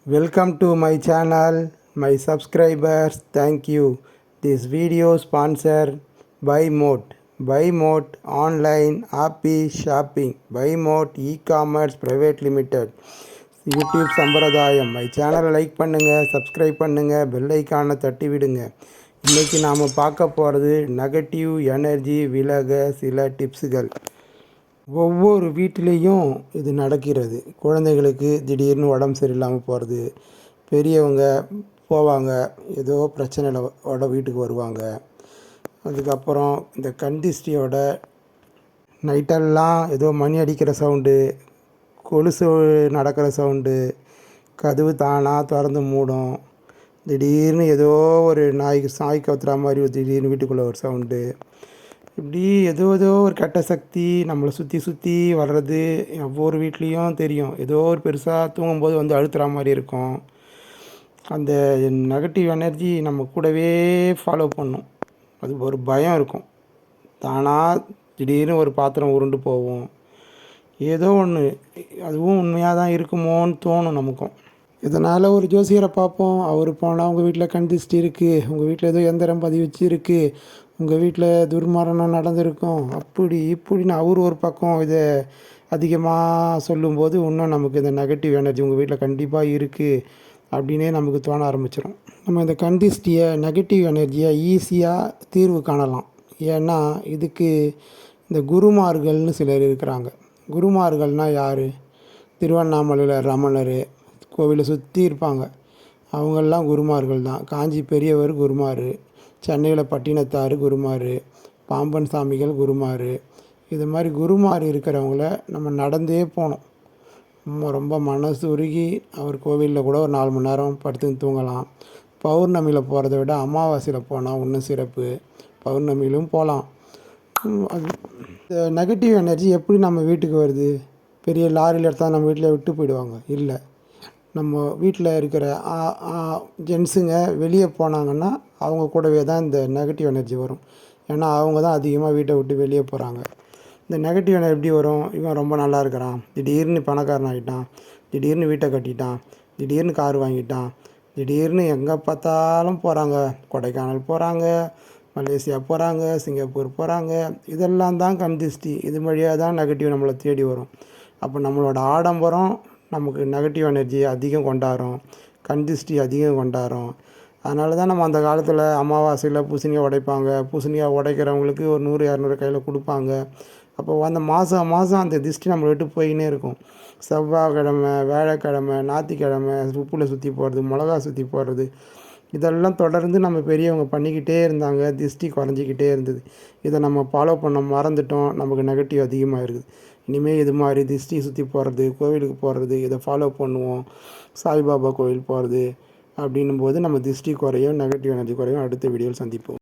Welcome to my channel, my subscribers, thank you. This video sponsored by Moat. Buy Moat online happy shopping. Buy Moat e-commerce private limited. YouTube சம்பிரதாயம். My சேனலை like பண்ணுங்கள், subscribe பண்ணுங்கள், bell ஐக்கானை தட்டி விடுங்க. இன்றைக்கி நாம் பார்க்க போகிறது நெகட்டிவ் எனர்ஜி விலக சில டிப்ஸுகள். ஒவ்வொரு வீட்டிலையும் இது நடக்கிறது. குழந்தைகளுக்கு திடீர்னு உடம்பு சரியில்லாமல் போகிறது, பெரியவங்க போவாங்க, ஏதோ பிரச்சனையோட வீட்டுக்கு வருவாங்க. அதுக்கப்புறம் இந்த கண் திஷ்டியோட நைட்டெல்லாம் ஏதோ மணி அடிக்கிற சவுண்டு, கொலுசு நடக்கிற சவுண்டு, கதவு தானாக திறந்து மூடும், திடீர்னு ஏதோ ஒரு நாய் கத்துற மாதிரி திடீர்னு வீட்டுக்குள்ளே ஒரு சவுண்டு, இப்படி ஏதோ ஒரு கெட்ட சக்தி நம்மளை சுற்றி வர்றது ஒவ்வொரு வீட்லேயும் தெரியும். ஏதோ ஒரு பெருசாக தூங்கும்போது வந்து அழுத்துற மாதிரி இருக்கும். அந்த நெகட்டிவ் எனர்ஜி நம்ம கூடவே ஃபாலோ பண்ணும். அது ஒரு பயம் இருக்கும். தானாக திடீர்னு ஒரு பாத்திரம் உருண்டு போகும். ஏதோ ஒன்று அதுவும் உண்மையாக தான் இருக்குமோன்னு தோணும் நமக்கும். இதனால் ஒரு ஜோசியரை பார்ப்போம். அவர் போனால் உங்கள் வீட்டில் கண் திஷ்டி இருக்குது, உங்கள் வீட்டில் ஏதோ எந்திரம் பதிவு வச்சு இருக்குது, உங்கள் வீட்டில் துர்மரணம் நடந்திருக்கும், அப்படி இப்படின்னு அவர் ஒரு பக்கம் இதை அதிகமாக சொல்லும்போது இன்னும் நமக்கு இந்த நெகட்டிவ் எனர்ஜி உங்கள் வீட்டில் கண்டிப்பாக இருக்குது அப்படின்னே நமக்கு தோண ஆரம்பிச்சிடும். நம்ம இந்த கண் திஷ்டியை நெகட்டிவ் எனர்ஜியை ஈஸியாக தீர்வு காணலாம். ஏன்னா இதுக்கு இந்த குருமார்கள்னு சிலர் இருக்கிறாங்க. குருமார்கள்னால் யார்? திருவண்ணாமலையில் ரமணர் கோவிலை சுற்றி இருப்பாங்க, அவங்கெல்லாம் குருமார்கள் தான். காஞ்சி பெரியவர் குருமார், சென்னையில் பட்டினத்தார் குருமார், பாம்பன் சாமிகள் குருமார். இது மாதிரி குருமார் இருக்கிறவங்கள நம்ம நடந்தே போனோம். ரொம்ப மனசு உருகி அவர் கோவிலில் கூட ஒரு 4 மணி நேரம் படுத்து தூங்கலாம். பௌர்ணமியில் போகிறத விட அமாவாசையில் போனால் இன்னும் சிறப்பு. பௌர்ணமியிலும் போகலாம். அது இந்த நெகட்டிவ் எனர்ஜி எப்படி நம்ம வீட்டுக்கு வருது? பெரிய லாரியில் எடுத்தால் நம்ம வீட்டில் விட்டு போயிடுவாங்க? இல்லை, நம்ம வீட்டில் இருக்கிற ஜென்ஸுங்க வெளியே போனாங்கன்னா அவங்க கூடவே தான் இந்த நெகட்டிவ் எனர்ஜி வரும். ஏன்னா அவங்க தான் அதிகமாக வீட்டை விட்டு வெளியே போகிறாங்க. இந்த நெகட்டிவ் எனர்ஜி எப்படி வரும்? இவன் ரொம்ப நல்லா இருக்கிறான், திடீர்னு பணக்காரன் ஆகிட்டான், திடீர்னு வீட்டை கட்டிட்டான், திடீர்னு கார் வாங்கிட்டான், திடீர்னு எங்கே பார்த்தாலும் போகிறாங்க, கொடைக்கானல் போகிறாங்க, மலேசியா போகிறாங்க, சிங்கப்பூர் போகிறாங்க. இதெல்லாம் தான் கண் திஷ்டி. இது வழியாக தான் நெகட்டிவ் நம்மளை தேடி வரும். அப்போ நம்மளோட ஆடம்பரம் நமக்கு நெகட்டிவ் எனர்ஜி அதிகம் கொண்டாடும், கண் திஷ்டி அதிகம் கொண்டாடும். அதனால தான் நம்ம அந்த காலத்தில் அமாவாசையில் பூசணியாக உடைப்பாங்க. பூசணியாக உடைக்கிறவங்களுக்கு ஒரு 100-200 கையில் கொடுப்பாங்க. அப்போ அந்த மாதம் அந்த திஷ்டி நம்மளை விட்டு போயின்னே இருக்கும். செவ்வாய்க்கிழமை, வியாழக்கிழமை, ஞாயிற்றுக்கிழமை உப்பில் சுற்றி போடுறது, மிளகா சுற்றி போடுறது, இதெல்லாம் தொடர்ந்து நம்ம பெரியவங்க பண்ணிக்கிட்டே இருந்தாங்க. திஷ்டி குறைஞ்சிக்கிட்டே இருந்தது. இதை நம்ம ஃபாலோ பண்ண மறந்துட்டோம். நமக்கு நெகட்டிவ் அதிகமாக இருக்குது. இனிமேல் இது மாதிரி திஷ்டி சுற்றி போகிறது, கோவிலுக்கு போகிறது, இதை ஃபாலோ பண்ணுவோம். சாய்பாபா கோவில் போகிறது அப்படின்னும் போது நம்ம திஷ்டி குறையும், நெகட்டிவ் எனர்ஜி குறையும். அடுத்த வீடியோவில் சந்திப்போம்.